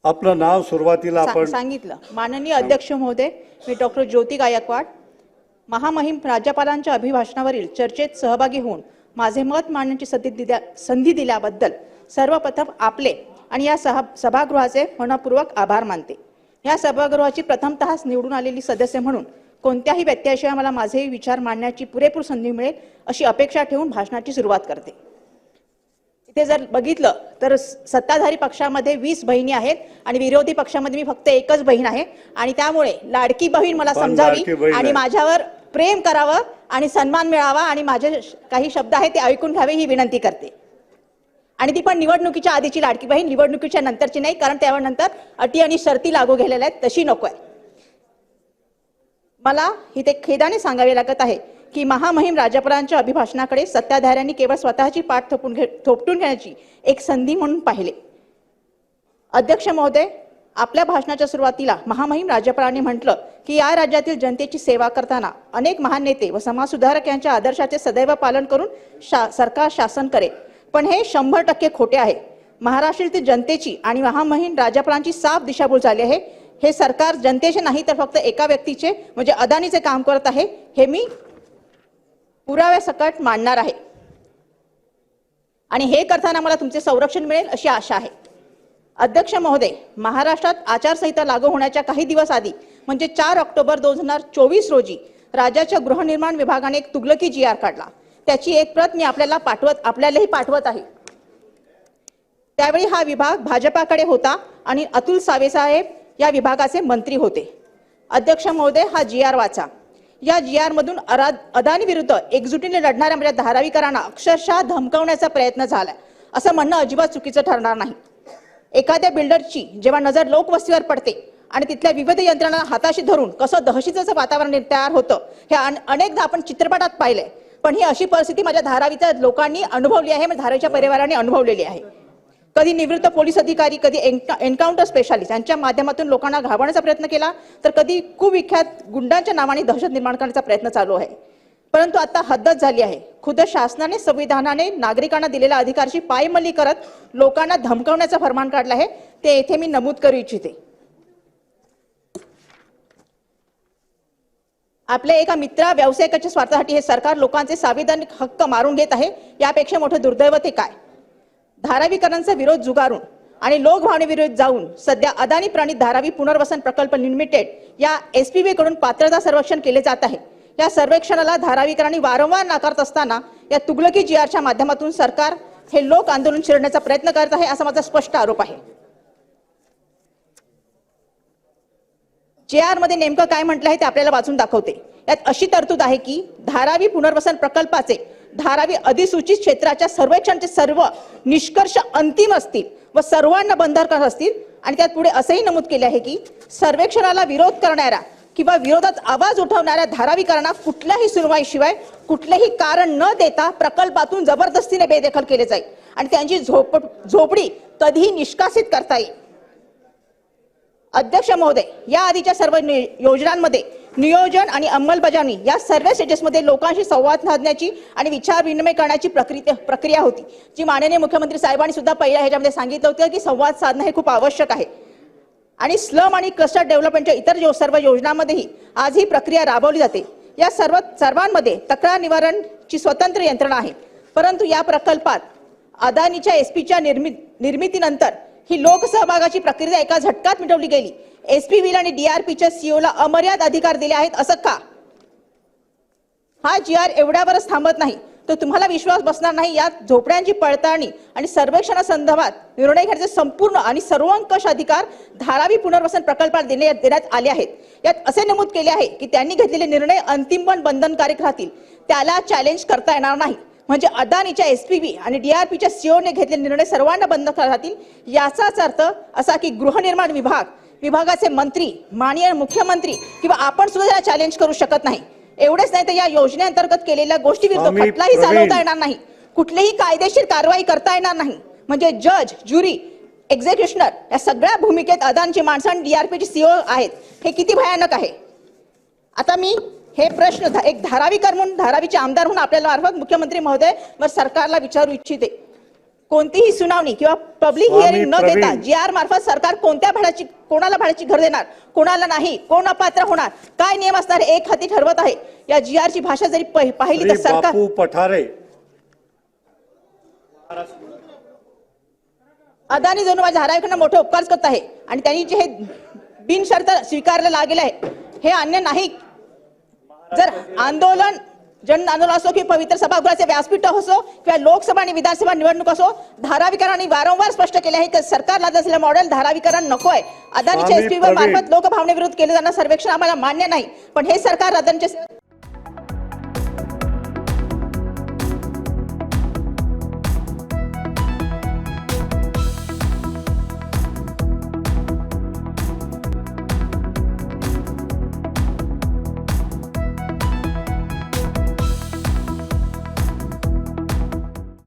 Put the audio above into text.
आपलं नाव सुरुवातीला आपण सांगितलं। माननीय अध्यक्ष महोदय, मी डॉक्टर ज्योती गायकवाड, महामहिम राज्यपालांच्या अभिभाषणावरील चर्चेत सहभागी होऊन माझे मत मांडण्याची संधी दिल्याबद्दल सर्वप्रथम आपले आणि या सभागृहाचे मनपूर्वक आभार मानते। या सभागृहाची प्रथमतः निवडून आलेली सदस्य म्हणून कोणत्याही व्यत्ययाशिवाय मला माझे विचार मांडण्याची पुरेपूर संधी मिळेल अशी अपेक्षा ठेवून भाषणाची सुरुवात करते। इथे जर बघितलं तर सत्ताधारी पक्षामध्ये 20 बहिणी आहेत आणि विरोधी पक्षामध्ये मी फक्त एकच बहीण आहे आणि त्यामुळे लाडकी बहीण मला समजावी आणि माझ्यावर प्रेम करावं आणि सन्मान मिळावा आणि माझे काही शब्द आहेत ते ऐकून घ्यावे ही विनंती करते। आणि ती पण निवडणुकीच्या आधीची लाडकी बहीण, निवडणुकीच्या नंतरची नाही, कारण त्यानंतर अटी आणि शर्ती लागू केलेल्या आहेत, तशी नको आहे। मला इथे खेदाने सांगावे लागत आहे की महामहिम राज्यपालांच्या अभिभाषणाकडे सत्ताधाऱ्यांनी केवळ स्वतःची पाठ थोपटून घेण्याची एक संधी म्हणून पाहिले। अध्यक्ष महोदय, आपल्या भाषणाच्या सुरुवातीला महामहिम राज्यपालांनी म्हटलं की या राज्यातील जनतेची सेवा करताना अनेक महान नेते व समाजसुधारक यांच्या आदर्शाचे सदैव पालन करून सरकार शासन करेल, पण हे 100% खोटे आहे। महाराष्ट्रातील जनतेची आणि महामहिम राज्यपालांची साफ दिशाभूल झाली आहे। हे सरकार जनतेचे नाही तर फक्त एका व्यक्तीचे म्हणजे अदानीचे काम करत आहे, हे मी पुराव्यासकट मांडणार आहे आणि हे करताना मला तुमचे संरक्षण मिळेल अशी आशा आहे। अध्यक्ष महोदय, महाराष्ट्रात आचारसंहिता लागू होण्याच्या काही दिवस आधी म्हणजे 4 ऑक्टोबर 2024 रोजी राज्याच्या गृहनिर्माण विभागाने एक तुगलकी GR काढला। त्याची एक प्रत मी आपल्यालाही पाठवत आहे। त्यावेळी हा विभाग भाजपाकडे होता आणि अतुल सावे साहेब या विभागाचे मंत्री होते। अध्यक्ष महोदय, हा GR वाचा। या GR मधून अदानी विरुद्ध एकजुटीने लढणाऱ्या म्हणजे धारावीकरांना अक्षरशः धमकावण्याचा प्रयत्न झाला, असं म्हणणं अजिबात चुकीचं ठरणार नाही। एखाद्या बिल्डरची जेव्हा नजर लोकवस्तीवर पडते आणि तिथल्या विविध यंत्रणा हाताशी धरून कसं दहशतीचं वातावरण तयार होतं हे अनेकदा आपण चित्रपटात पाहिलंय, पण ही अशी परिस्थिती माझ्या धारावीच्या लोकांनी अनुभवली आहे, म्हणजे धारावीच्या परिवाराने अनुभवलेली आहे। कधी निवृत्त पोलीस अधिकारी, कधी एन्काउंटर स्पेशालिस्ट यांच्या माध्यमातून लोकांना घाबरण्याचा प्रयत्न केला, तर कधी कुविख्यात गुंडांच्या नावाने दहशत निर्माण करण्याचा प्रयत्न चालू आहे। परंतु आता हद्दच झाली आहे। खुद्द शासनाने संविधानाने नागरिकांना दिलेल्या अधिकारची पायमल्ली करत लोकांना धमकावण्याचा फरमान काढला आहे, ते येथे मी नमूद करू इच्छिते। आपल्या एका मित्र व्यावसायिकाच्या स्वार्थासाठी हे सरकार लोकांचे संविधानिक हक्क मारून घेत आहे, यापेक्षा मोठं दुर्दैव ते काय। धारावीकरांचा विरोध जुगारून आणि लोकभावनेविरोधात जाऊन सध्या अदानी प्रणित धारावी पुनर्वसन प्रकल्प लिमिटेड या SPV कडून पात्रता सर्वेक्षण केले जात आहे। या सर्वेक्षणाला धारावीकरांनी वारंवार नाकारत असताना या तुगलकी GRच्या माध्यमातून सरकार हे लोक आंदोलन चिरडण्याचा प्रयत्न करत आहे, असा माझा स्पष्ट आरोप आहे। GR मध्ये नेमकं काय म्हटलं आहे ते आपल्याला वाचून दाखवते। यात अशी तरतूद आहे की धारावी पुनर्वसन प्रकल्पाचे धारावी अधिसूचित क्षेत्राच्या सर्वेक्षणाचे सर्व निष्कर्ष अंतिम असतील व सर्वांना बंधनकारक असतील आणि त्यात पुढे असेही नमूद केले आहे की सर्वेक्षणाला विरोध करणाऱ्या किंवा विरोधात आवाज उठवणाऱ्या धारावीकरांना कुठल्याही सुनवाईशिवाय कुठलेही कारण न देता प्रकल्पातून जबरदस्तीने बेदखल केले जाईल आणि त्यांची झोपडी कधीही निष्कासित करता येईल। अध्यक्ष महोदय, या आधीच्या सर्व योजनांमध्ये नियोजन आणि अंमलबजावणी या सर्व स्टेजेसमध्ये लोकांशी संवाद साधण्याची आणि विचार विनिमय करण्याची प्रक्रिया होती, जी माननीय मुख्यमंत्री साहेबांनी सुद्धा पहिल्या ह्याच्यामध्ये सांगितलं होतं की संवाद साधणं हे खूप आवश्यक आहे। आणि स्लम आणि क्लस्टर डेव्हलपमेंटच्या इतर सर्व योजनांमध्येही आज ही प्रक्रिया राबवली जाते। या सर्वांमध्ये तक्रार निवारणची स्वतंत्र यंत्रणा आहे, परंतु या प्रकल्पात अदानीच्या SPVच्या निर्मितीनंतर ही लोकसहभागाची प्रक्रिया एका झटक्यात मिटवली गेली। SPV आणि DRPच्या CEOला अमर्याद अधिकार दिले आहेत, असं का? हा GR एवढ्यावरच थांबत नाही, तर तुम्हाला विश्वास बसणार नाही। यात झोपड्यांची पडताळणी आणि सर्वेक्षणासंदर्भात निर्णय घेण्याचे संपूर्ण आणि सर्वंकष अधिकार धारावी पुनर्वसन प्रकल्पाला देण्यात आले आहेत। यात असे नमूद केले आहे की त्यांनी घेतलेले निर्णय अंतिम पण बंधनकारक राहतील, त्याला चॅलेंज करता येणार नाही। म्हणजे अदानीच्या SPV आणि DRPच्या CEOने घेतलेले निर्णय सर्वांना बंधनकारक राहतील। याचाच अर्थ असा की गृहनिर्माण विभागाचे मंत्री, माननीय मुख्यमंत्री किंवा आपण सुद्धा याला चॅलेंज करू शकत नाही। एवढेच नाही तर या योजनेअंतर्गत केलेल्या गोष्टी विरुद्ध खटलाही चालवता येणार नाही, कुठलीही कायदेशीर कारवाई करता येणार नाही। म्हणजे जज, ज्युरी, एक्झिक्युशनर या सगळ्या भूमिकेत अदानीची माणसं आणि DRPचे CEO आहेत, हे किती भयानक आहे। आता मी हे प्रश्न एक धारावीकर म्हणून, धारावीचे आमदार म्हणून आपल्याला मार्फत मुख्यमंत्री महोदय व सरकारला विचारू इच्छिते। कोणतीही सुनावणी किंवा पब्लिक स्वामी हिअरिंग न देता प्रवीण. जी आर मार्फत सरकार कोणाला भाड्याची घर देणार, कोणाला नाही, कोण अपात्र होणार, काय नियम असणार एक हाती ठरवत आहे. या जी आर ची भाषा जरी पाहिली तर श्री सरकार बापू पठारे. अदानी जणू माझ्या धारावीकडनं मोठे उपकार करत आहे आणि त्यांनी जे हे बिनशर्त स्वीकारलं गेलं आहे हे अन्य नाही. जर आंदोलन जन आंदोलन असो की पवित्र सभागृहाचे व्यासपीठ असो किंवा लोकसभा आणि विधानसभा निवडणूक असो, धारावीकरांनी वारंवार स्पष्ट केले आहे की सरकारला असलेलं मॉडेल धारावीकरण नको आहे. अदानीच्या स्वामी एसपीवर प्रवीण. मार्फत लोकभावनेविरुद्ध केले जाणारं सर्वेक्षण आम्हाला मान्य नाही, पण हे सरकार अदानीच्या